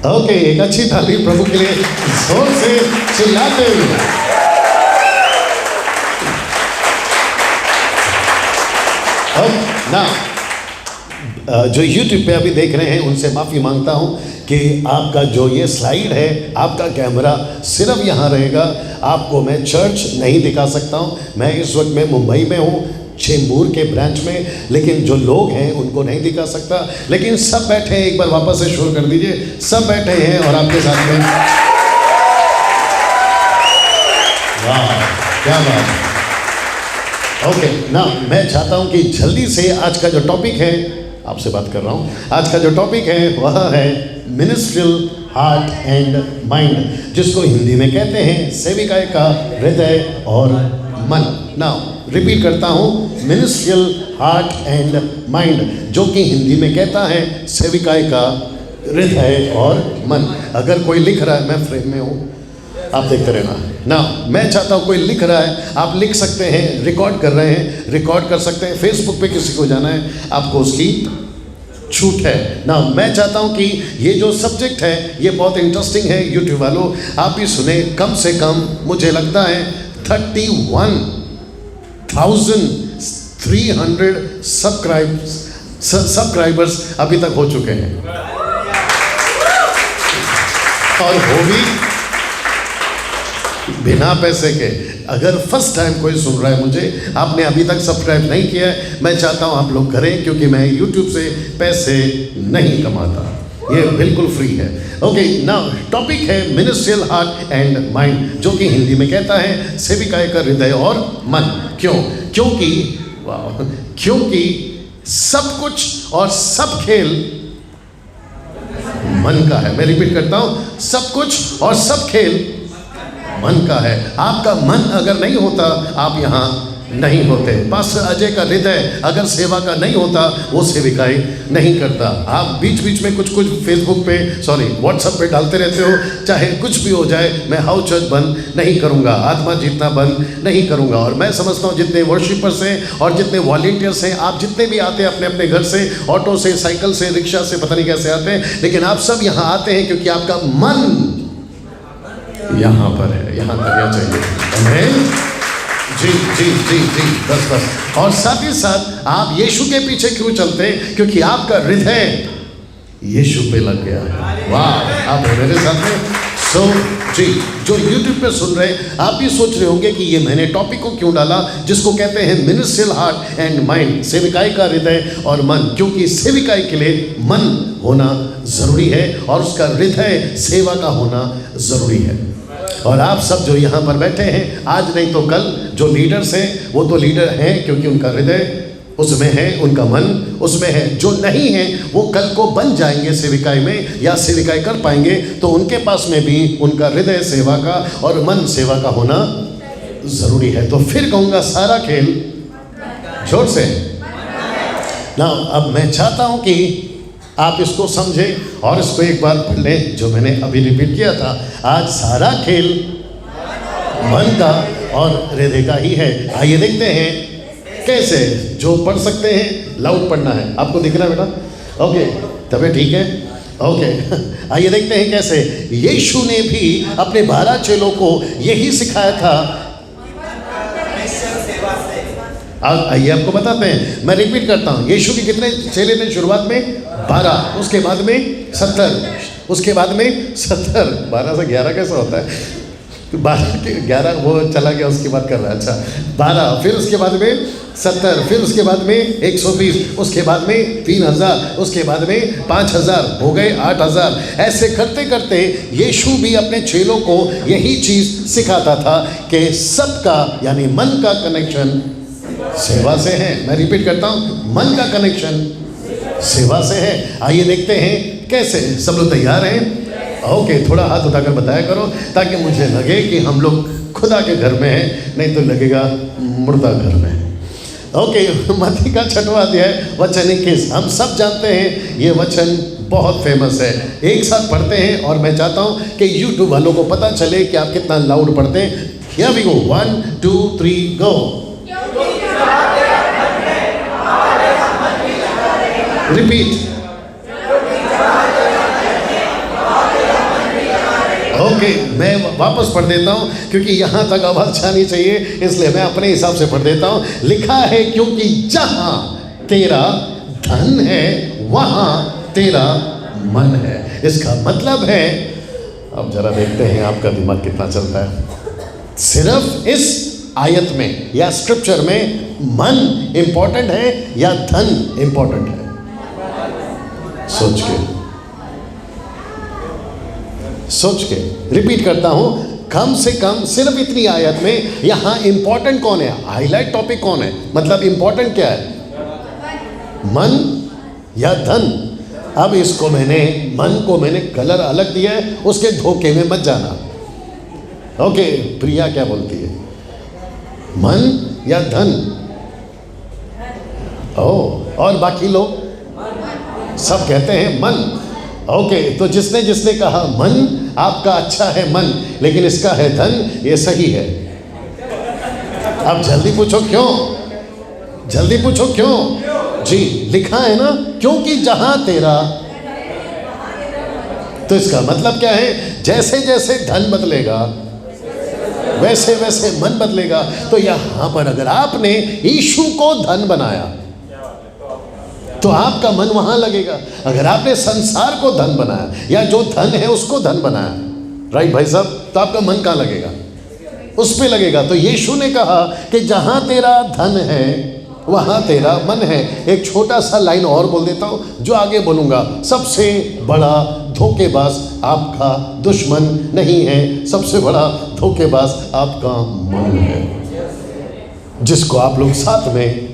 Okay, एक अच्छी ताली प्रभु के लिए जोर से चिल्लाते हुए। ना जो YouTube पे अभी देख रहे हैं उनसे माफ़ी मांगता हूँ कि आपका जो ये स्लाइड है, आपका कैमरा सिर्फ यहाँ रहेगा, आपको मैं चर्च नहीं दिखा सकता हूँ। मैं इस वक्त में मुंबई में हूँ, चेंबूर के ब्रांच में, लेकिन जो लोग हैं उनको नहीं दिखा सकता। लेकिन सब बैठे हैं, एक बार वापस से शोर कर दीजिए, सब बैठे हैं और आपके साथ में। वाह, क्या बात है। ओके ना, मैं चाहता हूं कि जल्दी से आज का जो टॉपिक है, आपसे बात कर रहा हूं, आज का जो टॉपिक है वह है मिनिस्ट्रियल हार्ट एंड माइंड, जिसको हिंदी में कहते हैं सेविकाई का हृदय और मन। नाउ रिपीट करता हूं, मिनिस्ट्रियल हार्ट एंड माइंड, जो कि हिंदी में कहता है सेविकाई का हृदय और मन। अगर कोई लिख रहा है, मैं फ्रेम में हूं, आप देखते रहना ना। मैं चाहता हूँ कोई लिख रहा है, आप लिख सकते हैं, रिकॉर्ड कर रहे हैं, रिकॉर्ड कर सकते हैं। फेसबुक पे किसी को जाना है, आपको उसकी छूट है ना। मैं चाहता हूँ कि ये जो सब्जेक्ट है ये बहुत इंटरेस्टिंग है। यूट्यूब वालों, आप भी सुने। कम से कम मुझे लगता है 31,300 सब्सक्राइबर्स अभी तक हो चुके हैं, और वो भी बिना पैसे के। अगर फर्स्ट टाइम कोई सुन रहा है मुझे, आपने अभी तक सब्सक्राइब नहीं किया है, मैं चाहता हूं आप लोग करें, क्योंकि मैं YouTube से पैसे नहीं कमाता, ये बिल्कुल फ्री है। ओके, नाउ टॉपिक है मिनिस्ट्रियल हार्ट एंड माइंड, जो कि हिंदी में कहता है सेविकाई का हृदय और मन। क्यों? क्योंकि सब कुछ और सब खेल मन का है। मैं रिपीट करता हूं, सब कुछ और सब खेल मन का है। आपका मन अगर नहीं होता, आप यहाँ नहीं होते। पास्टर अजय का हृदय अगर सेवा का नहीं होता, वो सेविकाई नहीं करता। आप बीच बीच में कुछ फेसबुक पे, व्हाट्सएप पे डालते रहते हो, चाहे कुछ भी हो जाए, मैं हाउस चर्च बंद नहीं करूँगा, आत्मा जीतना बंद नहीं करूँगा। और मैं समझता हूँ जितने वर्शिपर्स हैं और जितने वॉलंटियर्स हैं, आप जितने भी आते हैं अपने अपने घर से, ऑटो से, साइकिल से, रिक्शा से, पता नहीं कैसे आते हैं, लेकिन आप सब यहाँ आते हैं क्योंकि आपका मन यहाँ पर है, यहाँ करना चाहिए। जी जी जी जी, बस। और साथ ही साथ आप यीशु के पीछे क्यों चलते हैं? क्योंकि आपका हृदय यीशु पे लग गया है। वाह, आप मेरे साथ में। जी, जो YouTube पे सुन रहे हैं, आप भी सोच रहे होंगे कि ये मैंने टॉपिक को क्यों डाला, जिसको कहते हैं मिनिस्ट्रियल हार्ट एंड माइंड, सेविकाई का हृदय और मन। क्योंकि सेविकाई के लिए मन होना जरूरी है और उसका हृदय सेवा का होना जरूरी है। और आप सब जो यहाँ पर बैठे हैं, आज नहीं तो कल, जो लीडर्स हैं वो तो लीडर हैं क्योंकि उनका हृदय उसमें है, उनका मन उसमें है। जो नहीं है वो कल को बन जाएंगे सेविकाई में, या सेविकाई कर पाएंगे, तो उनके पास में भी उनका हृदय सेवा का और मन सेवा का होना जरूरी है। तो फिर कहूँगा, सारा खेल जोर से ना। अब मैं चाहता हूँ कि आप इसको समझें और इसको एक बार पढ़ लें, जो मैंने अभी रिपीट किया था। आज सारा खेल मन का और हृदय का ही है। आइए देखते हैं कैसे। जो पढ़ सकते हैं लाउड पढ़ना है, आपको दिख रहा है बेटा? ओके, तबे ठीक है। ओके, आइए देखते हैं कैसे। यीशु ने भी अपने 12 चेलों को यही सिखाया था। आइए आपको बताते हैं, मैं रिपीट करता हूँ। यीशु के कितने चेले थे शुरुआत में? 12, उसके बाद में 70, उसके बाद में 70। 12 से 11 कैसा होता है? 12 के 11 वो चला गया, उसके बाद कर रहा है। अच्छा, 12, फिर उसके बाद में 70, फिर उसके बाद में 120, उसके बाद में 3000, उसके बाद में 5000, हो गए 8000। ऐसे करते करते यीशु भी अपने चेलों को यही चीज़ सिखाता था कि सबका यानी मन का कनेक्शन सेवा से है। मैं रिपीट करता हूँ, मन का कनेक्शन सेवा से है। आइए देखते हैं कैसे। सब लोग तैयार हैं? ओके, थोड़ा हाथ उठाकर बताया करो ताकि मुझे लगे कि हम लोग खुदा के घर में हैं, नहीं तो लगेगा मुर्दा घर में है। ओके, मत्ती का 6वां अध्याय वचन 21। हम सब जानते हैं ये वचन बहुत फेमस है। एक साथ पढ़ते हैं और मैं चाहता हूँ कि YouTube वालों को पता चले कि आप कितना लाउड पढ़ते हैं। Here we go, 1 2 3 go. Repeat. Okay, मैं वापस पढ़ देता हूँ क्योंकि यहाँ तक आवाज़ जानी चाहिए, इसलिए मैं अपने हिसाब से पढ़ देता हूँ। लिखा है, क्योंकि जहाँ तेरा धन है वहाँ तेरा मन है। इसका मतलब है, अब जरा देखते हैं आपका दिमाग कितना चलता है। सिर्फ इस आयत में या स्क्रिप्चर में मन इंपॉर्टेंट है या धन इंपॉर्टेंट है? सोच के रिपीट करता हूं, कम से कम सिर्फ इतनी आयत में यहां इंपॉर्टेंट कौन है, हाईलाइट टॉपिक कौन है, मतलब इंपॉर्टेंट क्या है, मन या धन? अब इसको मन को मैंने कलर अलग दिया है, उसके धोखे में मत जाना। ओके, प्रिया क्या बोलती है, मन या धन? और बाकी लोग सब कहते हैं मन। ओके, तो जिसने कहा मन आपका अच्छा है मन, लेकिन इसका है धन, ये सही है। अब जल्दी पूछो क्यों? जी, लिखा है ना, क्योंकि जहां तेरा, तो इसका मतलब क्या है, जैसे जैसे धन बदलेगा वैसे वैसे मन बदलेगा। तो यहां पर अगर आपने यीशु को धन बनाया तो आपका मन वहां लगेगा। अगर आपने संसार को धन बनाया या जो धन है उसको धन बनाया, राइट भाई साहब, तो आपका मन कहां लगेगा, उस पे लगेगा। तो यीशु ने कहा कि जहां तेरा धन है वहां तेरा मन है। एक छोटा सा लाइन और बोल देता हूं, जो आगे बोलूंगा। सबसे बड़ा धोखेबाज आपका दुश्मन नहीं है, सबसे बड़ा धोखेबाज आपका मन है, जिसको आप लोग साथ में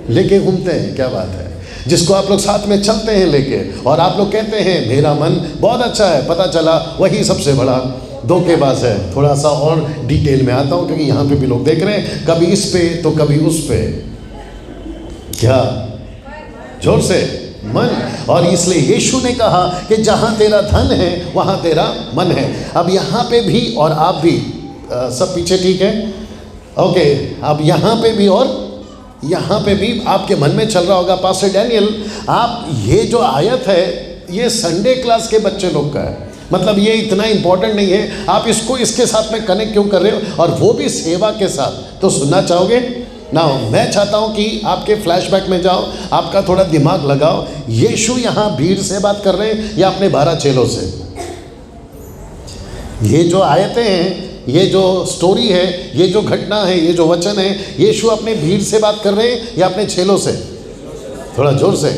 लेके घूमते हैं। क्या बात है, जिसको आप लोग साथ में चलते हैं लेके, और आप लोग कहते हैं मेरा मन बहुत अच्छा है, पता चला वही सबसे बड़ा धोखेबाज है। थोड़ा सा और डिटेल में आता हूँ क्योंकि यहाँ पे भी लोग देख रहे हैं, कभी इस पे तो कभी उस पे। क्या, जोर से, मन। और इसलिए यीशु ने कहा कि जहाँ तेरा धन है वहाँ तेरा मन है। अब यहाँ पे भी और आप भी, सब पीछे ठीक है, ओके। अब यहाँ पे भी और यहाँ पे भी आपके मन में चल रहा होगा, पास्टर डैनियल आप ये जो आयत है ये संडे क्लास के बच्चे लोग का है, मतलब ये इतना इंपॉर्टेंट नहीं है, आप इसको इसके साथ में कनेक्ट क्यों कर रहे हो, और वो भी सेवा के साथ? तो सुनना चाहोगे ना? मैं चाहता हूँ कि आपके फ्लैशबैक में जाओ, आपका थोड़ा दिमाग लगाओ। यीशु यहाँ भीड़ से बात कर रहे हैं या अपने 12 चेलों से? ये जो आयतें हैं, ये जो स्टोरी है, ये जो घटना है, ये जो वचन है, यीशु अपने भीड़ से बात कर रहे हैं या अपने चेलों से? थोड़ा जोर से।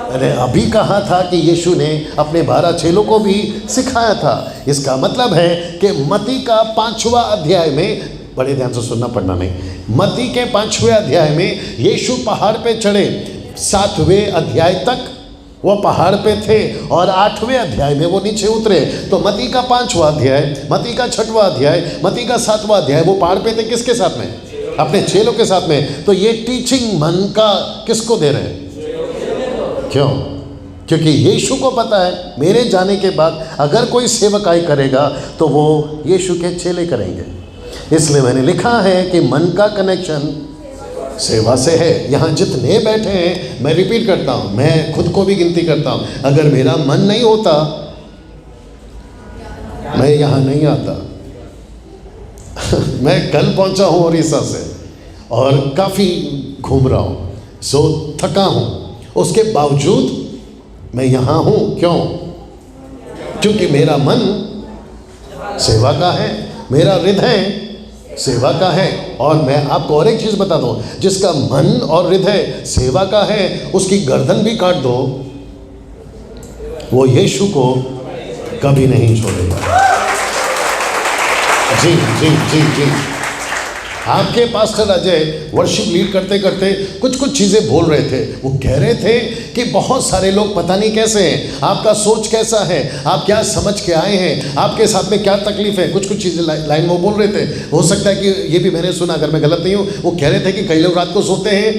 अरे अभी कहा था कि यीशु ने अपने 12 चेलों को भी सिखाया था। इसका मतलब है कि मत्ती का 5वां अध्याय में, बड़े ध्यान से सुनना पड़ना नहीं, मत्ती के 5वें अध्याय में यीशु पहाड़ पे चढ़े। 7वें अध्याय तक वो पहाड़ पे थे और 8वें अध्याय में वो नीचे उतरे। तो मत्ती का 5वां अध्याय, मत्ती का 6वां अध्याय, मत्ती का 7वां अध्याय वो पहाड़ पे थे किसके साथ में? अपने चेलों के साथ में। तो ये टीचिंग मन का किसको दे रहे हैं? क्यों? क्योंकि यीशु को पता है मेरे जाने के बाद अगर कोई सेवकाई करेगा तो वो यीशु के चेले करेंगे। इसलिए मैंने लिखा है कि मन का कनेक्शन सेवा से है। यहाँ जितने बैठे हैं, मैं रिपीट करता हूँ, मैं खुद को भी गिनती करता हूँ, अगर मेरा मन नहीं होता मैं यहाँ नहीं आता। मैं कल पहुँचा हूँ उड़ीसा से और काफ़ी घूम रहा हूँ, सो थका हूँ, उसके बावजूद मैं यहाँ हूँ। क्यों? क्योंकि मेरा मन सेवा का है, मेरा हृदय सेवा का है। और मैं आपको और एक चीज़ बता दूँ, जिसका मन और हृदय सेवा का है उसकी गर्दन भी काट दो, वो यीशु को कभी नहीं छोड़ेगा। जी जी जी जी। आपके पास्टर अजय वर्शिप लीड करते करते कुछ चीज़ें बोल रहे थे। वो कह रहे थे कि बहुत सारे लोग पता नहीं कैसे हैं, आपका सोच कैसा है, आप क्या समझ के आए हैं, आपके साथ में क्या तकलीफ है, कुछ चीज़ें लाइन में वो बोल रहे थे। हो सकता है कि ये भी मैंने सुना, अगर मैं गलत नहीं हूँ। वो कह रहे थे कि कई लोग रात को सोते हैं,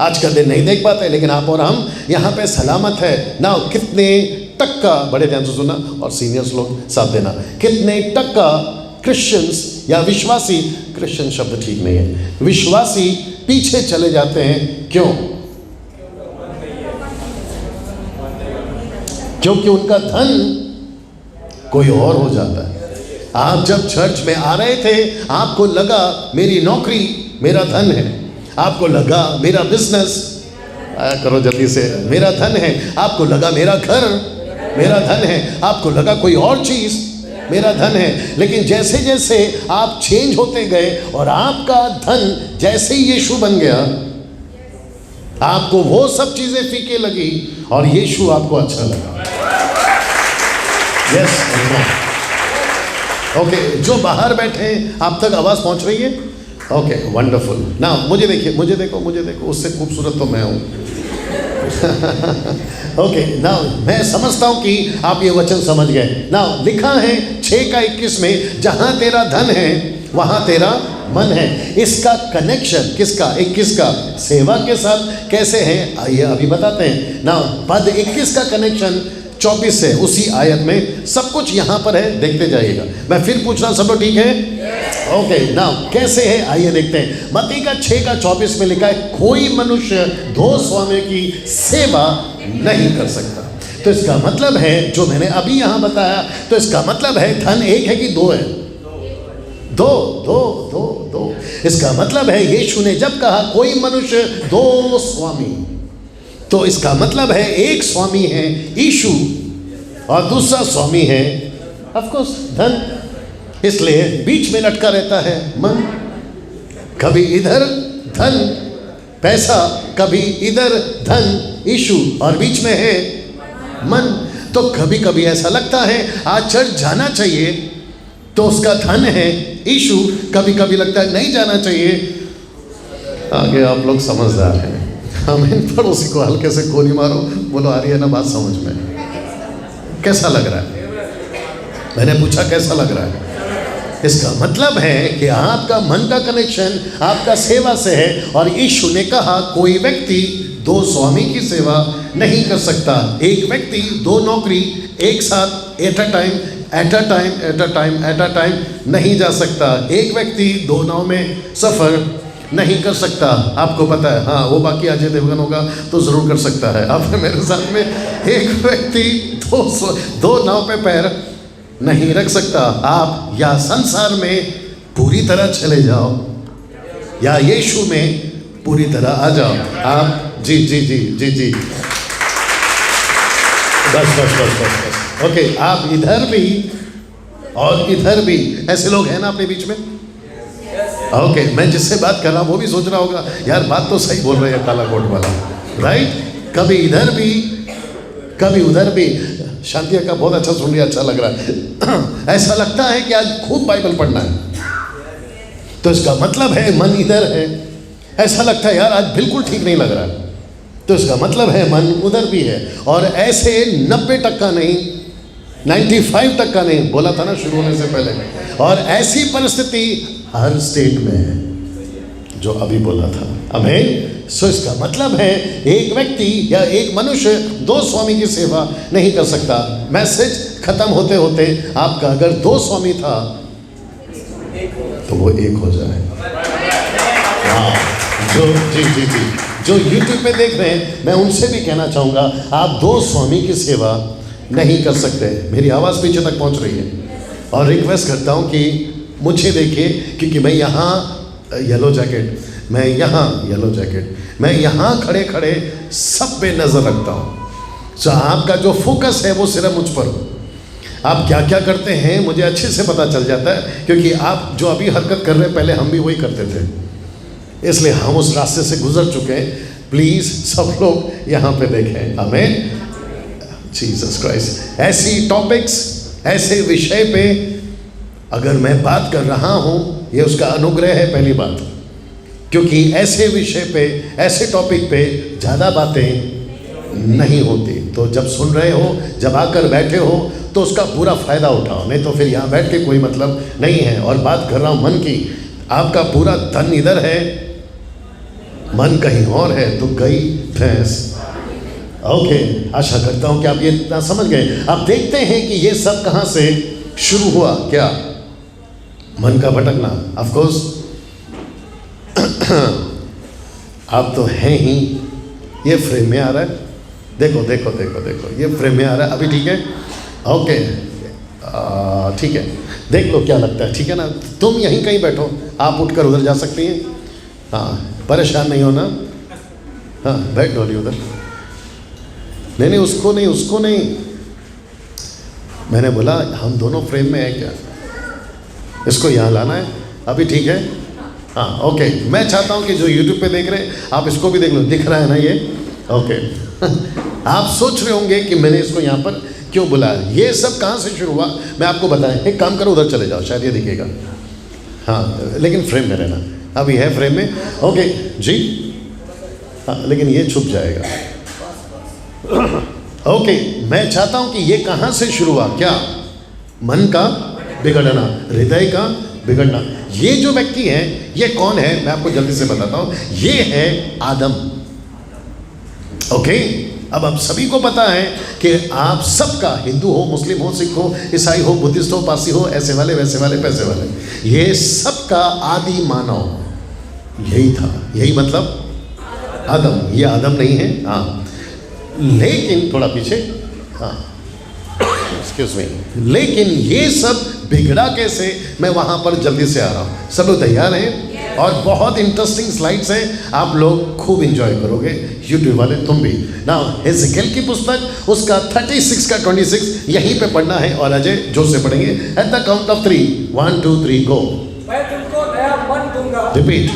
आज का दिन नहीं देख पाते, लेकिन आप और हम यहाँ पे सलामत है ना। कितने टक्का, बड़े ध्यान से सुनना और सीनियर्स लोग साथ देना, कितने टक्का क्रिश्चियंस या विश्वासी, क्रिश्चियन शब्द ठीक नहीं है, विश्वासी पीछे चले जाते हैं? क्यों? क्योंकि उनका धन कोई और हो जाता है। आप जब चर्च में आ रहे थे, आपको लगा मेरी नौकरी मेरा धन है, आपको लगा मेरा बिजनेस, करो जल्दी से, मेरा धन है, आपको लगा मेरा घर मेरा धन है, आपको लगा कोई और चीज़ मेरा धन है। लेकिन जैसे जैसे आप चेंज होते गए और आपका धन जैसे ही यीशु बन गया, आपको वो सब चीज़ें फीके लगी और यीशु आपको अच्छा लगा। यस, ओके, जो बाहर बैठे हैं आप तक आवाज़ पहुंच रही है? Okay, wonderful. ना मुझे देखिए, मुझे देखो, मुझे देखो, उससे खूबसूरत तो मैं हूँ। ओके, ना मैं समझता हूँ कि आप ये वचन समझ गए। ना लिखा है 6:21 में, जहाँ तेरा धन है वहाँ तेरा मन है। इसका कनेक्शन किसका? 21 का सेवा के साथ कैसे है, आइए अभी बताते हैं। ना पद 21 का कनेक्शन 24 से, उसी आयत में सब कुछ यहाँ पर है, देखते जाइएगा। मैं फिर पूछ रहा हूँ, सब लोग ठीक है? ओके, ना कैसे है आइए देखते हैं। मत्ती का 6:24 में लिखा है, कोई मनुष्य 2 स्वामियों की सेवा नहीं कर सकता। तो इसका मतलब है, जो मैंने अभी यहाँ बताया, तो इसका मतलब है धन एक है कि 2 है? दो। इसका मतलब है यीशु ने जब कहा कोई मनुष्य 2 स्वामी, तो इसका मतलब है एक स्वामी है यीशु और दूसरा स्वामी है ऑफ कोर्स धन। इसलिए बीच में लटका रहता है मन, कभी इधर धन पैसा, कभी इधर धन यीशु, और बीच में है मन। तो कभी कभी ऐसा लगता है आज चर्च जाना चाहिए, तो उसका धन है यीशु। कभी कभी लगता है नहीं जाना चाहिए। आगे आप लोग समझदार हैं। हमें पड़ोसी को हल्के से गोली मारो, बोलो आ रही है ना बात समझ में? कैसा लग रहा है? मैंने पूछा कैसा लग रहा है? इसका मतलब है कि आपका मन का कनेक्शन आपका सेवा से है। और यीशु ने कहा कोई व्यक्ति 2 स्वामी की सेवा नहीं कर सकता। एक व्यक्ति 2 नौकरी एक साथ एट अ टाइम नहीं जा सकता। एक व्यक्ति 2 नाव में सफ़र नहीं कर सकता। आपको पता है, हाँ, वो बाकी अजय देवगन होगा तो ज़रूर कर सकता है। आप मेरे साथ में, एक व्यक्ति 2 नाव पे पैर नहीं रख सकता। आप या संसार में पूरी तरह चले जाओ या यीशु में पूरी तरह आ जाओ। आप जी जी जी जी जी बस। ओके, आप इधर भी और इधर भी, ऐसे लोग हैं ना अपने बीच में? ओके, मैं जिससे बात कर रहा हूँ वो भी सोच रहा होगा यार बात तो सही बोल रहे हैं काला कोट वाला, राइट? कभी इधर भी कभी उधर भी। शांति का बहुत अच्छा सुन लिया, अच्छा लग रहा है। ऐसा लगता है कि आज खूब बाइबल पढ़ना है, तो इसका मतलब है मन इधर है। ऐसा लगता है यार आज बिल्कुल ठीक नहीं लग रहा है, तो इसका मतलब है मन उधर भी है। और ऐसे 90% नहीं, 95 का नहीं, बोला था ना शुरू होने से पहले। और ऐसी परिस्थिति हर स्टेट में है जो अभी बोला था। आमीन। सो इसका मतलब है एक व्यक्ति या एक मनुष्य 2 स्वामी की सेवा नहीं कर सकता। मैसेज खत्म होते होते आपका अगर 2 स्वामी था तो वो एक हो जाए। हाँ, जो यूट्यूब पे देख रहे हैं, मैं उनसे भी कहना चाहूँगा आप 2 स्वामी की सेवा नहीं कर सकते। मेरी आवाज़ पीछे तक पहुँच रही है। और रिक्वेस्ट करता हूँ कि मुझे देखिए, क्योंकि मैं यहाँ येलो जैकेट, मैं यहाँ येलो जैकेट, मैं यहाँ खड़े खड़े सब पे नज़र रखता हूँ। सो आपका जो फोकस है वो सिर्फ मुझ पर हो। आप क्या क्या करते हैं मुझे अच्छे से पता चल जाता है, क्योंकि आप जो अभी हरकत कर रहे हैं पहले हम भी वही करते थे, इसलिए हम उस रास्ते से गुजर चुके हैं। प्लीज़ सब लोग यहाँ पे देखें। आमीन। Jesus Christ. ऐसी टॉपिक्स, ऐसे विषय पे अगर मैं बात कर रहा हूँ, ये उसका अनुग्रह है पहली बात, क्योंकि ऐसे विषय पे, ऐसे टॉपिक पे ज़्यादा बातें नहीं होती। तो जब सुन रहे हो, जब आकर बैठे हो, तो उसका पूरा फ़ायदा उठाओ, नहीं तो फिर यहाँ बैठ के कोई मतलब नहीं है। और बात कर रहा हूँ मन की, आपका पूरा धन इधर है, मन कहीं और है, तो गई भैंस। ओके, आशा करता हूँ कि आप ये इतना समझ गए। आप देखते हैं कि ये सब कहाँ से शुरू हुआ? क्या? मन का भटकना। ऑफ कोर्स आप तो हैं ही। ये फ्रेम में आ रहा है, देखो देखो देखो देखो, ये फ्रेम में आ रहा है अभी, ठीक है? ओके ठीक है, देख लो क्या लगता है, ठीक है ना। तुम यहीं कहीं बैठो, आप उठकर उधर जा सकती हैं। हाँ, परेशान नहीं होना। हाँ, बैठ डोली उधर। नहीं, उसको नहीं, उसको नहीं। मैंने बोला हम दोनों फ्रेम में है क्या, इसको यहाँ लाना है अभी, ठीक है। हाँ, ओके। मैं चाहता हूँ कि जो यूट्यूब पे देख रहे हैं आप इसको भी देख लो, दिख रहा है ना ये, ओके। आप सोच रहे होंगे कि मैंने इसको यहाँ पर क्यों बुलाया। ये सब कहाँ से शुरू हुआ मैं आपको बताएं। एक काम करो, उधर चले जाओ, शायद ये दिखेगा। हाँ, लेकिन फ्रेम में रहना, अभी है फ्रेम में, ओके जी। हाँ, लेकिन ये छुप जाएगा। ओके, मैं चाहता हूँ कि ये कहाँ से शुरू हुआ, क्या, मन का बिगड़ना, हृदय का बिगड़ना। ये जो व्यक्ति है ये कौन है, मैं आपको जल्दी से बताता हूँ। ये है आदम। ओके, अब आप सभी को पता है कि आप सबका, हिंदू हो, मुस्लिम हो, सिख हो, ईसाई हो, बुद्धिस्ट हो, पारसी हो, ऐसे वाले वैसे वाले पैसे वाले, ये सबका आदि मानव यही था। यही मतलब आदम। ये आदम नहीं है, हाँ, लेकिन थोड़ा पीछे, हाँ, एक्सक्यूज मी। लेकिन ये सब बिगड़ा कैसे, मैं वहाँ पर जल्दी से आ रहा हूँ। सब लोग तैयार हैं? और बहुत इंटरेस्टिंग स्लाइड्स हैं, आप लोग खूब इंजॉय करोगे, यूट्यूब वाले तुम भी। ना हेज़ेकिएल की पुस्तक, उसका 36 का 26 यहीं पे पढ़ना है, और अजय जोर से पढ़ेंगे। एट द काउंट ऑफ 3, 1 2 3 गो। मैं तुमको नया मन दूंगा। रिपीट।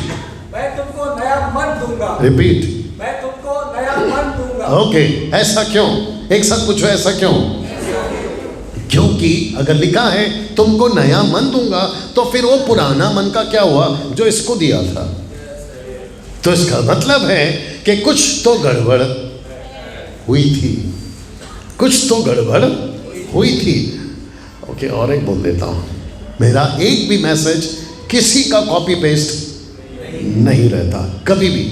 मैं तुमको नया मन दूंगा। रिपीट। मैं तुमको नया मन दूंगा। ओके, ऐसा क्यों, एक साथ पूछो, ऐसा क्यों? क्योंकि अगर लिखा है तुमको नया मन दूंगा, तो फिर वो पुराना मन का क्या हुआ जो इसको दिया था। तो इसका मतलब है कि कुछ तो गड़बड़ हुई थी, कुछ तो गड़बड़ हुई थी। ओके, और एक बोल देता हूँ, मेरा एक भी मैसेज किसी का कॉपी पेस्ट नहीं रहता, कभी भी।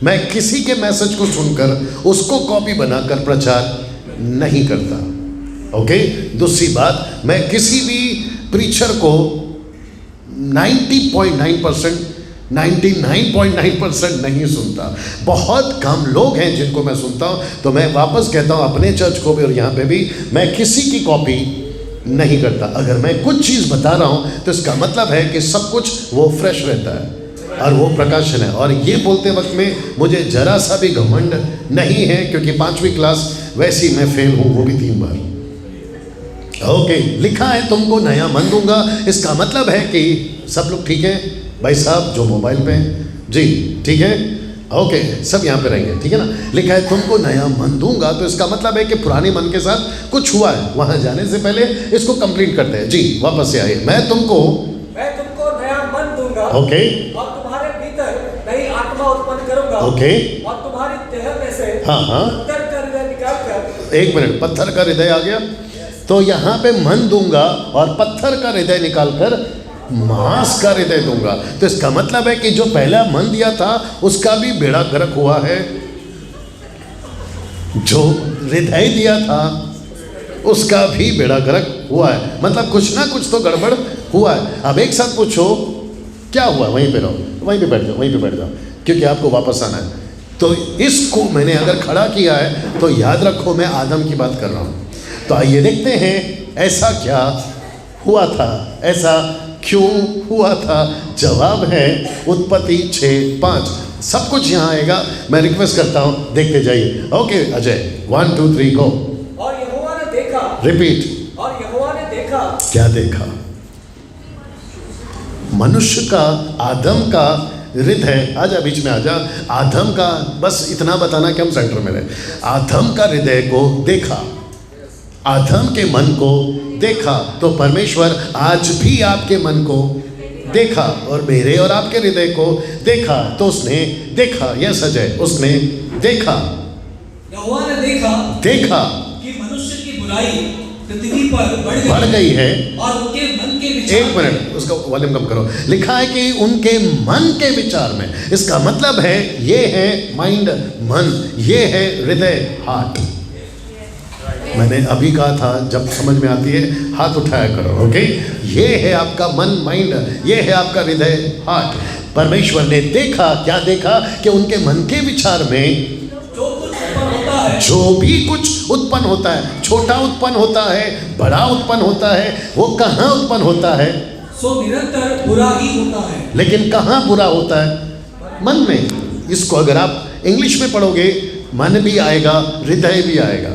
मैं किसी के मैसेज को सुनकर उसको कॉपी बनाकर प्रचार नहीं करता। ओके, दूसरी बात, मैं किसी भी प्रीचर को 90.9% 99.9% नहीं सुनता। बहुत कम लोग हैं जिनको मैं सुनता हूँ। तो मैं वापस कहता हूँ, अपने चर्च को भी और यहाँ पे भी मैं किसी की कॉपी नहीं करता। अगर मैं कुछ चीज़ बता रहा हूँ तो इसका मतलब है कि सब कुछ वो फ्रेश रहता है और वो प्रकाशन है। और ये बोलते वक्त में मुझे जरा सा भी घमंड नहीं है, क्योंकि 5वीं क्लास वैसी मैं फेल हूँ, वो भी 3 बार। ओके, लिखा है तुमको नया मन दूंगा, इसका मतलब है कि सब लोग ठीक है भाई साहब जो मोबाइल पे हैं जी, ठीक है, ओके, सब यहाँ पे रहेंगे, ठीक है ना। लिखा है तुमको नया मन दूंगा, तो इसका मतलब है कि पुराने मन के साथ कुछ हुआ है। वहां जाने से पहले इसको कंप्लीट करते हैं जी, वापस से आइए। मैं तुमको नया मन दूंगा, ओके, और तुम्हारे भीतर नई आत्मा उत्पन्न करूंगा, ओके, और तुम्हारी देह में से पत्थर का हृदय निकाल कर, 1 मिनट, पत्थर का हृदय आ गया, तो यहाँ पे मन दूंगा और पत्थर का हृदय निकालकर मांस का हृदय दूंगा। तो इसका मतलब है कि जो पहला मन दिया था उसका भी बेड़ा गर्क हुआ है, जो हृदय दिया था उसका भी बेड़ा गर्क हुआ है। मतलब कुछ ना कुछ तो गड़बड़ हुआ है। अब एक साथ पूछो क्या हुआ, वहीं पे रहो, वहीं पे बैठ जाओ, वहीं पे बैठ जाओ, क्योंकि आपको वापस आना है। तो इसको मैंने अगर खड़ा किया है तो याद रखो मैं आदम की बात कर रहा हूँ। तो आइए देखते हैं ऐसा क्या हुआ था, ऐसा क्यों हुआ था। जवाब है उत्पत्ति 6:5। सब कुछ यहाँ आएगा, मैं रिक्वेस्ट करता हूँ देखते जाइए। ओके अजय, 1 2 3 गो। और यहोवा ने देखा, रिपीट, और यहोवा ने देखा, क्या देखा? मनुष्य का, आदम का हृदय, आजा बीच में आजा, आदम का, बस इतना बताना कि हम सेंटर में रहे। आदम का हृदय को देखा, आदम के मन को देखा। तो परमेश्वर आज भी आपके मन को देखा और मेरे और आपके हृदय को देखा। तो उसने देखा, यस अजय, उसने देखा, यहोवा ने देखा कि मनुष्य की बुराई पृथ्वी पर बढ़ गई है और उनके मन के विचार, 1 मिनट, उसका वॉल्यूम कम करो। लिखा है कि उनके मन के विचार में, इसका मतलब है ये है माइंड, मन, ये है हृदय, हार्ट। मैंने अभी कहा था जब समझ में आती है हाथ उठाया करो, ओके। ये है आपका मन, माइंड, ये है आपका हृदय, हार्ट। परमेश्वर ने देखा, क्या देखा? कि उनके मन के विचार में जो भी कुछ उत्पन्न होता है, छोटा उत्पन्न होता है, बड़ा उत्पन्न होता है, वो कहाँ उत्पन्न होता है? सो निरंतर बुरा ही होता है। लेकिन कहाँ बुरा होता है? मन में। इसको अगर आप इंग्लिश में पढ़ोगे, मन भी आएगा, हृदय भी आएगा,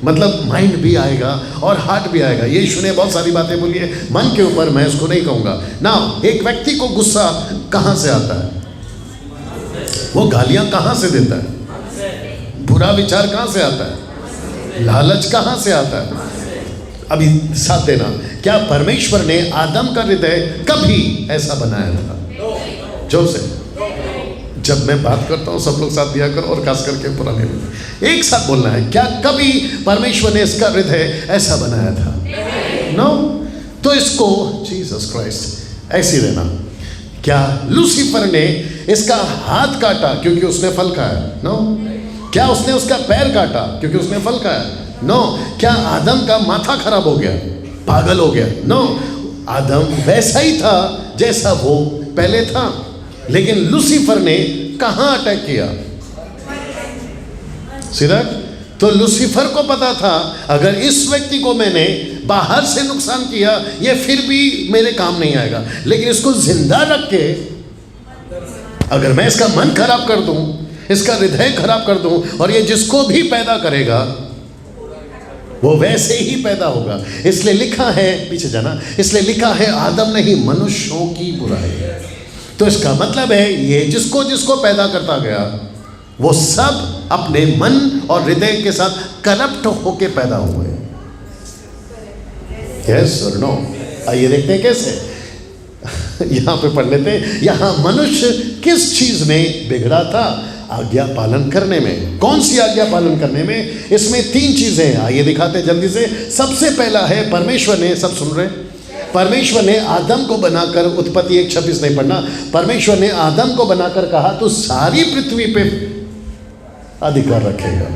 मतलब माइंड भी आएगा और हार्ट भी आएगा। यीशु ने बहुत सारी बातें बोली है मन के ऊपर, मैं इसको नहीं कहूँगा ना। एक व्यक्ति को गुस्सा कहाँ से आता है? वो गालियाँ कहाँ से देता है? बुरा विचार कहाँ से आता है? लालच कहाँ से आता है? अभी साथ देना, क्या परमेश्वर ने आदम का हृदय कभी ऐसा बनाया था? जोर से। जब मैं बात करता हूँ सब लोग साथ दिया करो, और खास करके पुराने लोग एक साथ बोलना है। क्या कभी परमेश्वर ने इसका हृदय ऐसा बनाया था? नो। तो इसको जीसस क्राइस्ट ऐसे रहना। क्या लूसीफर ने इसका हाथ काटा क्योंकि उसने फल खाया? नो। क्या उसने उसका पैर काटा क्योंकि उसने फल खाया? नो। क्या आदम का माथा खराब हो गया, पागल हो गया? नो। आदम वैसा ही था जैसा वो पहले था, लेकिन लूसीफर ने कहाँ अटैक किया? सीधा। तो लूसीफर को पता था अगर इस व्यक्ति को मैंने बाहर से नुकसान किया ये फिर भी मेरे काम नहीं आएगा, लेकिन इसको जिंदा रख के अगर मैं इसका मन खराब कर दूं, इसका हृदय खराब कर दूं, और ये जिसको भी पैदा करेगा वो वैसे ही पैदा होगा। इसलिए लिखा है, पीछे जाना, इसलिए लिखा है आदम नहीं मनुष्यों की बुराई। तो इसका मतलब है ये जिसको जिसको पैदा करता गया वो सब अपने मन और हृदय के साथ करप्ट होके पैदा हुए। यस और नो? आइए देखते हैं कैसे। यहां पे पढ़ लेते हैं। यहां मनुष्य किस चीज में बिगड़ा था? आज्ञा पालन करने में। कौन सी आज्ञा पालन करने में? इसमें 3 चीजें हैं, आइए दिखाते हैं जल्दी से। सबसे पहला है परमेश्वर ने, सब सुन रहे हैं, परमेश्वर ने आदम को बनाकर, उत्पत्ति 1:26 नहीं पढ़ना, परमेश्वर ने आदम को बनाकर कहा तू सारी पृथ्वी पे अधिकार रखेगा।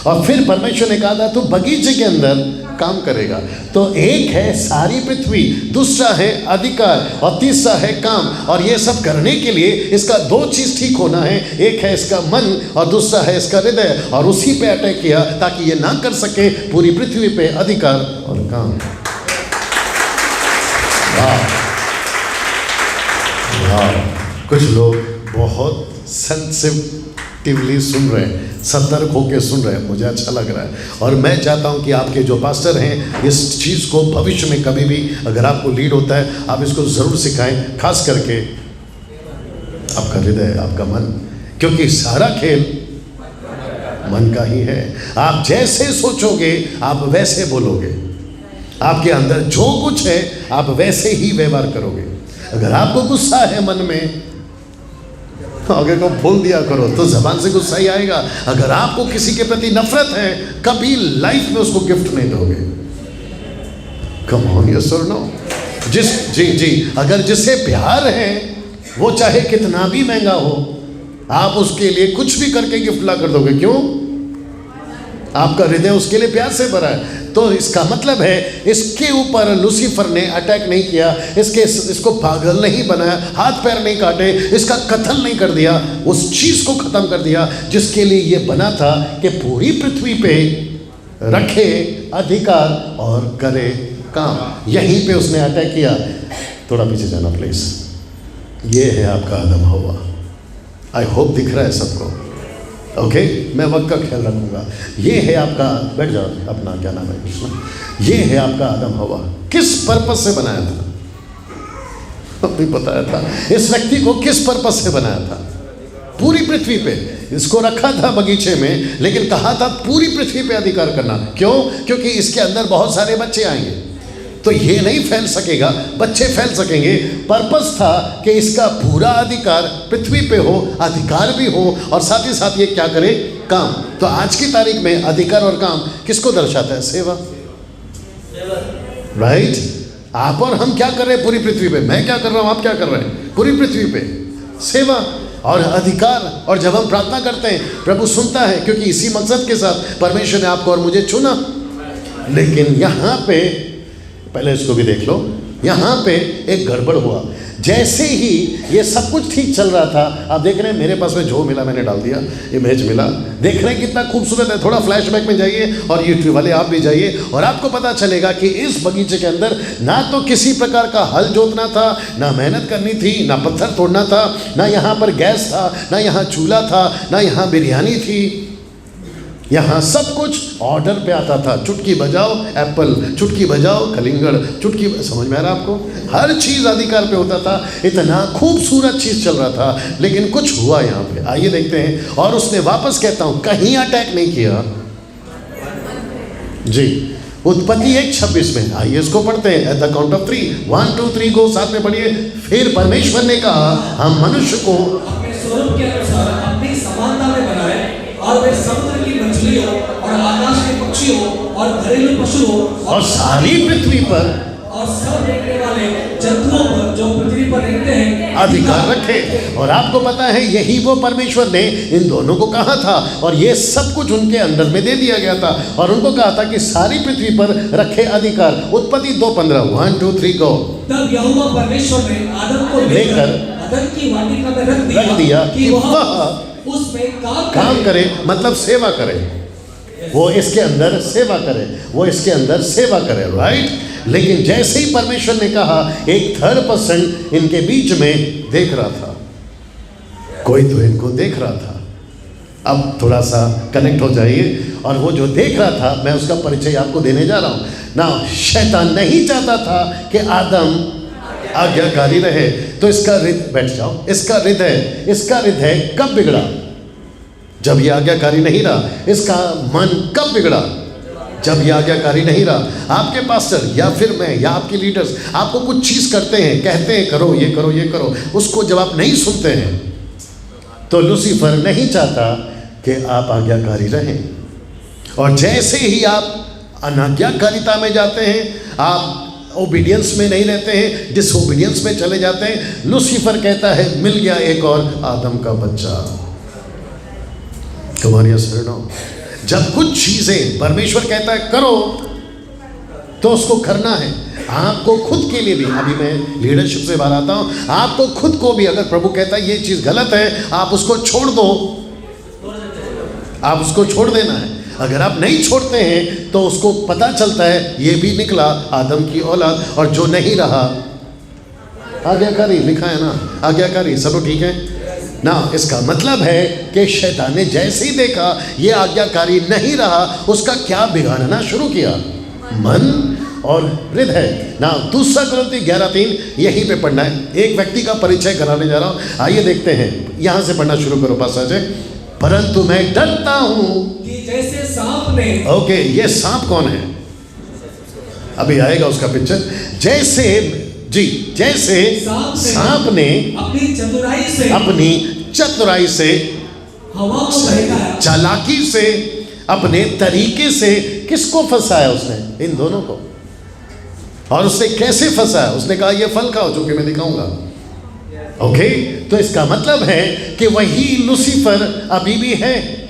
और फिर परमेश्वर ने कहा था तू बगीचे के अंदर काम करेगा। तो एक है सारी पृथ्वी, दूसरा है अधिकार, और तीसरा है काम। और ये सब करने के लिए इसका 2 चीज ठीक होना है, एक है इसका मन और दूसरा है इसका हृदय। और उसी पे अटैक किया ताकि ये ना कर सके पूरी पृथ्वी पे अधिकार और काम। कुछ लोग बहुत सेंसिटिवली सुन रहे हैं, सतर्क होकर सुन रहे हैं, मुझे अच्छा लग रहा है। और मैं चाहता हूं कि आपके जो पास्टर हैं इस चीज़ को भविष्य में कभी भी अगर आपको लीड होता है आप इसको ज़रूर सिखाएं, खास करके आपका हृदय, आपका मन, क्योंकि सारा खेल मन का ही है। आप जैसे सोचोगे आप वैसे बोलोगे, आपके अंदर जो कुछ है आप वैसे ही व्यवहार करोगे। अगर आपको गुस्सा है मन में, आगे को बोल दिया करो, तो जबान से गुस्सा ही आएगा। अगर आपको किसी के प्रति नफरत है कभी लाइफ में उसको गिफ्ट नहीं दोगे। कम ऑन, यस और नो? जी अगर जिसे प्यार है वो चाहे कितना भी महंगा हो आप उसके लिए कुछ भी करके गिफ्ट ला कर दोगे। क्यों? आपका हृदय उसके लिए प्यार से भरा है। तो इसका मतलब है इसके ऊपर लूसीफर ने अटैक नहीं किया, इसको पागल नहीं बनाया, हाथ पैर नहीं काटे, इसका कत्ल नहीं कर दिया, उस चीज को खत्म कर दिया जिसके लिए ये बना था कि पूरी पृथ्वी पे रखे अधिकार और करे काम। यहीं पे उसने अटैक किया। थोड़ा पीछे जाना प्लीज। ये है आपका आदम हवा। आई होप दिख रहा है सबको? ओके, मैं वक्त का ख्याल रखूंगा। ये है आपका, बैठ जाओ, अपना क्या नाम है कृष्णा, ये है आपका आदम हवा। किस पर्पस से बनाया था? अभी बताया था इस व्यक्ति को किस पर्पस से बनाया था। पूरी पृथ्वी पे इसको रखा था बगीचे में, लेकिन कहा था पूरी पृथ्वी पे अधिकार करना। क्यों? क्योंकि इसके अंदर बहुत सारे बच्चे आएंगे तो ये नहीं फैल सकेगा, बच्चे फैल सकेंगे। पर्पस था कि इसका पूरा अधिकार पृथ्वी पे हो, अधिकार भी हो, और साथ ही साथ ये क्या करे? काम। तो आज की तारीख में अधिकार और काम किसको दर्शाता है? सेवा। राइट? आप और हम क्या कर रहे हैं पूरी पृथ्वी पे? मैं क्या कर रहा हूं, आप क्या कर रहे हैं पूरी पृथ्वी पे? सेवा और अधिकार। और जब हम प्रार्थना करते हैं प्रभु सुनता है, क्योंकि इसी मकसद के साथ परमेश्वर ने आपको और मुझे चुना। लेकिन यहाँ पे पहले इसको भी देख लो, यहाँ पे एक गड़बड़ हुआ। जैसे ही ये सब कुछ ठीक चल रहा था, आप देख रहे हैं मेरे पास में जो मिला मैंने डाल दिया, इमेज मिला, देख रहे हैं कितना खूबसूरत है। थोड़ा फ्लैशबैक में जाइए और यूट्यूब वाले आप भी जाइए और आपको पता चलेगा कि इस बगीचे के अंदर ना तो किसी प्रकार का हल जोतना था, ना मेहनत करनी थी, ना पत्थर तोड़ना था, ना यहाँ पर गैस था, ना यहाँ चूल्हा था, ना यहाँ बिरयानी थी। यहाँ सब कुछ ऑर्डर पे आता था। चुटकी बजाओ एप्पल, चुटकी बजाओ कलिंगड़, चुटकी, समझ में आ रहा आपको? हर चीज़ अधिकार पे होता था। इतना खूबसूरत चीज़ चल रहा था, लेकिन कुछ हुआ यहाँ पे। आइए देखते हैं। और उसने वापस, कहता हूँ, कहीं अटैक नहीं किया जी। उत्पत्ति 1:26 में, आइए इसको पढ़ते हैं। एट द काउंट ऑफ 3, 1 2 3 गो, साथ में पढ़िए। फिर परमेश्वर ने कहा, हम मनुष्य को अपने स्वरूप के अनुसार अपनी समानता में बनाए, और वे समुद्र की मछलियों और आकाश के पक्षियों और घरेलू पशुओं और सारी पृथ्वी पर और सब रहने वाले जंतुओं पर जो पृथ्वी पर रहते हैं अधिकार रखे। और आपको पता है यही वो परमेश्वर ने इन दोनों को कहा था, और ये सब कुछ उनके अंदर में दे दिया गया था। और उनको कहा था कि सारी पृथ्वी पर रखे अधिकार। उत्पत्ति 2:15, 1 2 3 गो। तब यहोवा परमेश्वर ने आदम को लेकर अदन की वाटिका में रख दिया कि वह उसमें काम करे, मतलब सेवा करे। वो इसके अंदर सेवा करे, वो इसके अंदर सेवा करे, राइट। लेकिन जैसे ही परमेश्वर ने कहा, एक थर्ड पर्सन इनके बीच में देख रहा था। कोई तो इनको देख रहा था। अब थोड़ा सा कनेक्ट हो जाइए। और वो जो देख रहा था, मैं उसका परिचय आपको देने जा रहा हूँ ना। शैतान नहीं चाहता था कि आदम आज्ञाकारी रहे। तो इसका हृदय, बैठ जाओ, इसका हृदय कब बिगड़ा? जब ये आज्ञाकारी नहीं रहा। इसका मन कब बिगड़ा? जब ये आज्ञाकारी नहीं रहा। आपके पास्टर या फिर मैं या आपके लीडर्स आपको कुछ चीज़ करते हैं, कहते हैं करो ये करो ये करो, उसको जब आप नहीं सुनते हैं, तो लूसीफर नहीं चाहता कि आप आज्ञाकारी रहें। और जैसे ही आप अनाज्ञाकारिता में जाते हैं, आप ओबीडियंस में नहीं रहते हैं, डिसओबीडियंस में चले जाते हैं, लूसीफर कहता है मिल गया एक और आदम का बच्चा। तुम्हारी शरणों, जब कुछ चीजें परमेश्वर कहता है करो, तो उसको करना है। आपको खुद के लिए भी, अभी मैं लीडरशिप से बाहर आता हूं, आपको खुद को भी, अगर प्रभु कहता है ये चीज गलत है, आप उसको छोड़ दो, आप उसको छोड़ देना है। अगर आप नहीं छोड़ते हैं तो उसको पता चलता है ये भी निकला आदम की औलाद, और जो नहीं रहा आज्ञाकारी, लिखा है ना आज्ञाकारी। सब ठीक है ना? इसका मतलब है कि शैतान ने जैसे ही देखा ये आज्ञाकारी नहीं रहा, उसका क्या बिगाड़ना शुरू किया? मन और हृदय ना। दूसरा कुरिन्थी 11:3, यहीं पे पढ़ना है। एक व्यक्ति का परिचय कराने जा रहा हूँ। आइए देखते हैं, यहाँ से पढ़ना शुरू करो पासाज। परंतु मैं डरता हूँ कि जैसे सांप ने, ओके, ये सांप कौन है? अभी आएगा उसका पिक्चर। जैसे सांप ने अपनी चतुराई से हवा को बहकाया, चालाकी से, अपने तरीके से किसको फंसाया? उसने इन दोनों को। और उसने कैसे फंसाया? उसने कहा ये फल खाओ जो कि मैं दिखाऊंगा। ओके, तो इसका मतलब है कि वही लूसीफर अभी भी है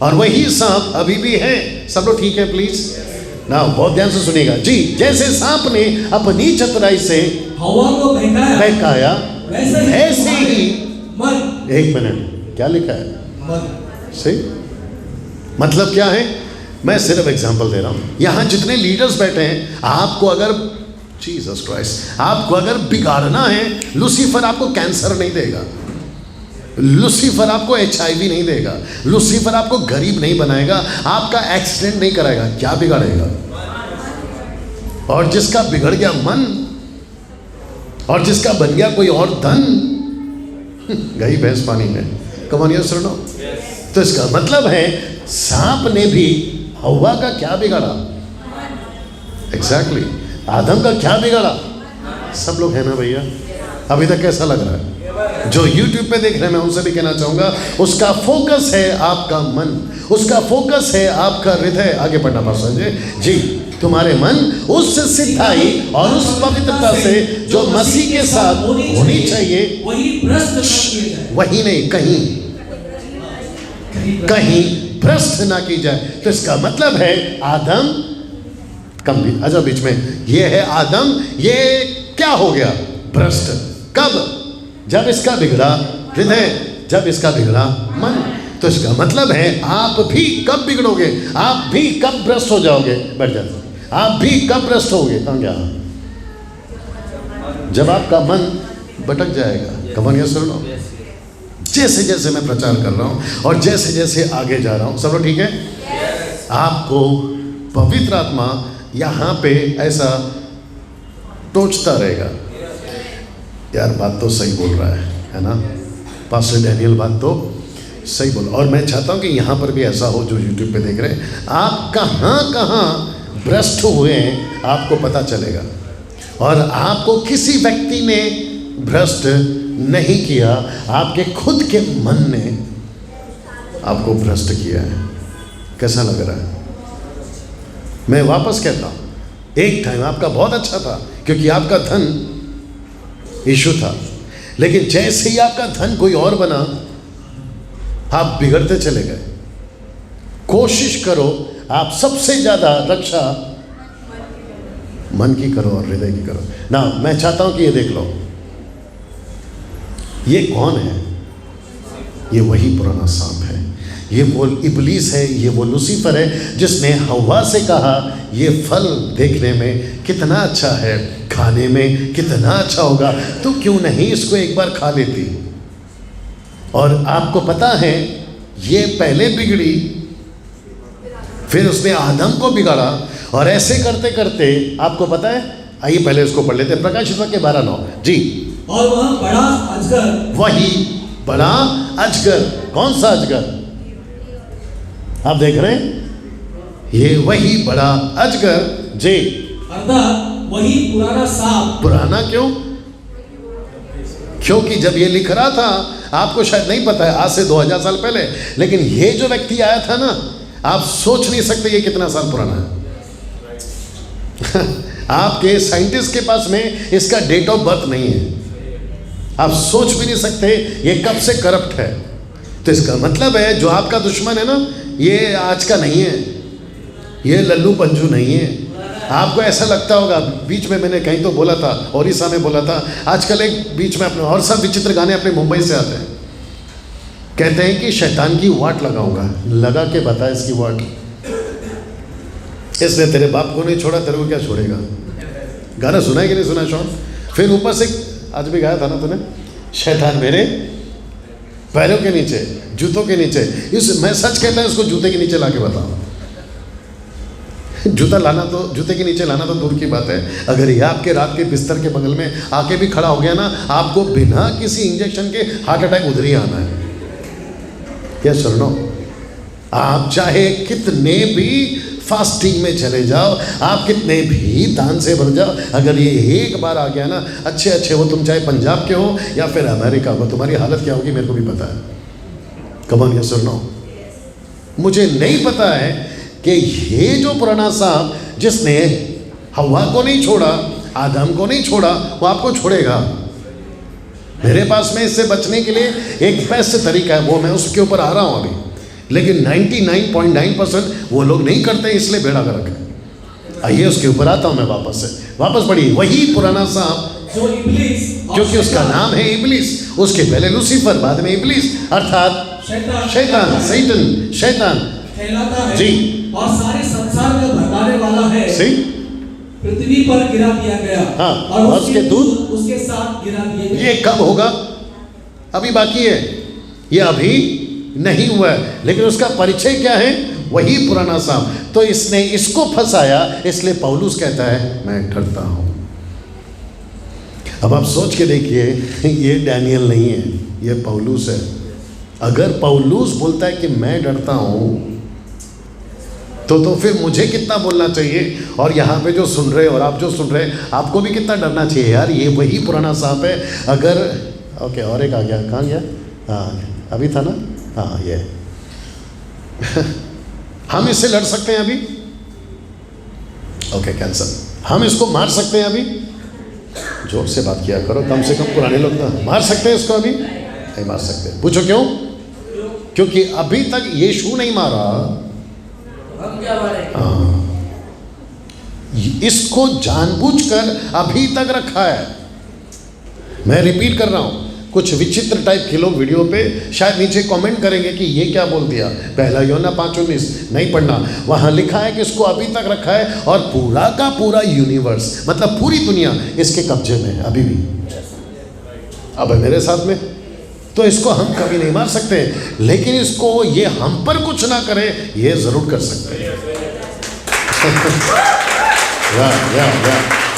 और वही सांप अभी भी है। सब लोग ठीक है प्लीज ना? बहुत ध्यान से सुनिएगा जी। जैसे सांप ने अपनी चतुराई से हवा को बहकाया, वैसे ही मन, एक मिनट, क्या लिखा है? मन। सही मतलब क्या है? मैं सिर्फ एग्जांपल दे रहा हूं। यहां जितने लीडर्स बैठे हैं, आपको अगर जीसस क्राइस्ट, आपको अगर बिगाड़ना है, लूसीफर आपको कैंसर नहीं देगा, लूसीफर आपको HIV नहीं देगा, लूसीफर आपको गरीब नहीं बनाएगा, आपका एक्सीडेंट नहीं कराएगा। क्या बिगाड़ेगा? और जिसका बिगड़ गया मन, और जिसका बन गया कोई और धन, गई भैंस पानी में। Come on your know. तो इसका मतलब है सांप ने भी हवा का क्या बिगाड़ा? एग्जैक्टली आदम का क्या बिगाड़ा? सब लोग है ना भैया? अभी तक कैसा लग रहा है? जो YouTube पे देख रहे हैं, मैं उनसे भी कहना चाहूंगा, उसका फोकस है आपका मन, उसका फोकस है आपका हृदय। आगे पढ़ना पास्टर जी। तुम्हारे मन उस सिद्धाई और उस पवित्रता से जो मसीह के साथ होनी चाहिए, वही नहीं, कहीं भ्रष्ट ना की जाए। तो इसका मतलब है आदम कम भी, अच्छा बीच में ये है आदम, ये क्या हो गया? भ्रष्ट। कब? जब इसका बिगड़ा हृदय, जब इसका बिगड़ा मन। तो इसका मतलब है आप भी कब बिगड़ोगे, आप भी कब भ्रष्ट हो जाओगे? बैठ जाओ। आप भी कब भ्रष्ट होगे? कहाँ गया? जब आपका मन भटक जाएगा। कम ऑन यस और नो? जैसे जैसे मैं प्रचार कर रहा हूं और जैसे जैसे आगे जा रहा हूं, सब लोग ठीक है? आपको पवित्र आत्मा यहां पे ऐसा टोचता रहेगा, यार बात तो सही बोल रहा है ना पास्टर डैनियल, बात तो सही बोल। और मैं चाहता हूं कि यहां पर भी ऐसा हो जो यूट्यूब पे देख रहे हैं, आप कहां कहां भ्रष्ट हुए हैं आपको पता चलेगा। और आपको किसी व्यक्ति ने भ्रष्ट नहीं किया, आपके खुद के मन ने आपको भ्रष्ट किया है। कैसा लग रहा है? मैं वापस कहता हूं, एक टाइम आपका बहुत अच्छा था क्योंकि आपका धन यीशु था, लेकिन जैसे ही आपका धन कोई और बना आप बिगड़ते चले गए। कोशिश करो आप सबसे ज्यादा रक्षा मन की करो और हृदय की करो ना। मैं चाहता हूं कि ये देख लो, ये कौन है? ये वही पुराना सांप है, ये वो इब्लीस है, ये वो लूसीफर है जिसने हव्वा से कहा ये फल देखने में कितना अच्छा है, खाने में कितना अच्छा होगा, तो क्यों नहीं इसको एक बार खा लेती। और आपको पता है ये पहले बिगड़ी, फिर उसने आदम को बिगाड़ा, और ऐसे करते करते आपको पता है, आइए पहले इसको पढ़ लेते हैं, प्रकाशित वाक्य 12:9 जी। और वह बड़ा अजगर, वही बड़ा अजगर। कौन सा अजगर आप देख रहे हैं? ये वही बड़ा अजगर जी, अर्थात वही पुराना सांप। पुराना क्यों? क्योंकि जब ये लिख रहा था, आपको शायद नहीं पता है, आज से 2000 साल पहले, लेकिन ये जो व्यक्ति आया था ना, आप सोच नहीं सकते ये कितना साल पुराना है। आपके साइंटिस्ट के पास में इसका डेट ऑफ बर्थ नहीं है, आप सोच भी नहीं सकते ये कब से करप्ट है। तो इसका मतलब है जो आपका दुश्मन है ना, ये आज का नहीं है, ये लल्लू पंजू नहीं है। आपको ऐसा लगता होगा, बीच में मैंने कहीं तो बोला था, ओडिशा में बोला था, आजकल एक बीच में अपने और सब विचित्र गाने अपने मुंबई से आते हैं, कहते हैं कि शैतान की वाट लगाऊंगा। लगा के बता इसकी वाट, इसने तेरे बाप को नहीं छोड़ा, तेरे को क्या छोड़ेगा। गाना सुना है कि नहीं सुना शॉन? फिर ऊपर से आज भी गाया था ना तूने, शैतान मेरे पैरों के नीचे, जूतों के नीचे। इस मैं सच कहता हूं, इसको जूते के नीचे लाके बताओ। जूता लाना तो, जूते के नीचे लाना तो दूर की बात है, अगर ये आपके रात के बिस्तर के बगल में आके भी खड़ा हो गया ना, आपको बिना किसी इंजेक्शन के हार्ट अटैक उधर ही आना है। क्या सुनो, आप चाहे कितने भी फास्टिंग में चले जाओ, आप कितने भी दान से भर जाओ, अगर ये एक बार आ गया ना, अच्छे अच्छे वो तुम चाहे पंजाब के हो या फिर अमेरिका हो, तुम्हारी हालत क्या होगी मेरे को भी पता है। कम ऑन, ये सुनो, मुझे नहीं पता है कि ये जो पुराना सांप जिसने हव्वा को नहीं छोड़ा, आदम को नहीं छोड़ा, वो आपको छोड़ेगा। मेरे पास में इससे बचने के लिए एक बेस्ट तरीका है, वो मैं उसके ऊपर आ रहा हूं अभी, लेकिन 99.9% वो लोग नहीं करते, इसलिए बेड़ा गर्क है। आइए उसके ऊपर आता हूं मैं वापस से, वापस पढ़िए। वही पुराना सांप जो इब्लीस, क्योंकि उसका नाम है इब्लीस, उसके पहले लूसीफर, बाद में इब्लीस, अर्थात शैतान, सैतन, शैतान कहलाता है जी, और सारे संसार को भटकाने वाला है, सही, पृथ्वी पर गिरा दिया गया। हाँ, और उसके दूत उसके साथ गिरा दिए गए। ये कब होगा? अभी बाकी है, ये अभी नहीं हुआ है, लेकिन उसका परिचय क्या है? वही पुराना सांप। तो इसने इसको फंसाया, इसलिए पौलुस कहता है मैं डरता हूं। अब आप सोच के देखिए, ये डैनियल नहीं है, ये पौलुस है। अगर पौलुस बोलता है कि मैं डरता हूं, तो फिर मुझे कितना बोलना चाहिए, और यहाँ पे जो सुन रहे और आप जो सुन रहे, आपको भी कितना डरना चाहिए यार। ये वही पुराना सांप है। अगर ओके, और एक आ गया, कहाँ गया? हाँ, अभी था ना, हाँ ये हम इससे लड़ सकते हैं अभी? Okay, cancel. हम इसको मार सकते हैं अभी? जोर से बात किया करो, कम से कम पुराने लोग ना मार सकते हैं इसको अभी? नहीं मार सकते। पूछो क्यों? क्योंकि अभी तक यीशु नहीं मारा। हम क्या मारे? हाँ, इसको जानबूझकर अभी तक रखा है। मैं रिपीट कर रहा हूँ, कुछ विचित्र टाइप के लोग वीडियो पे शायद नीचे कमेंट करेंगे कि ये क्या बोल दिया, पहला यूहन्ना 5:19 नहीं पढ़ना। वहाँ लिखा है कि इसको अभी तक रखा है और पूरा का पूरा यूनिवर्स, मतलब पूरी दुनिया इसके कब्जे में है अभी भी। अब है मेरे साथ में, तो इसको हम कभी नहीं मार सकते, लेकिन इसको ये हम पर कुछ ना करे ये ज़रूर कर सकते हैं। या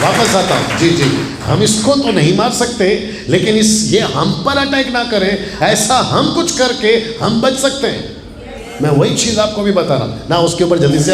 वापस आता हूँ, जी जी, हम इसको तो नहीं मार सकते, लेकिन ये हम पर अटैक ना करे, ऐसा हम कुछ करके हम बच सकते हैं। मैं वही चीज़ आपको भी बता रहा हूँ ना, उसके ऊपर जल्दी से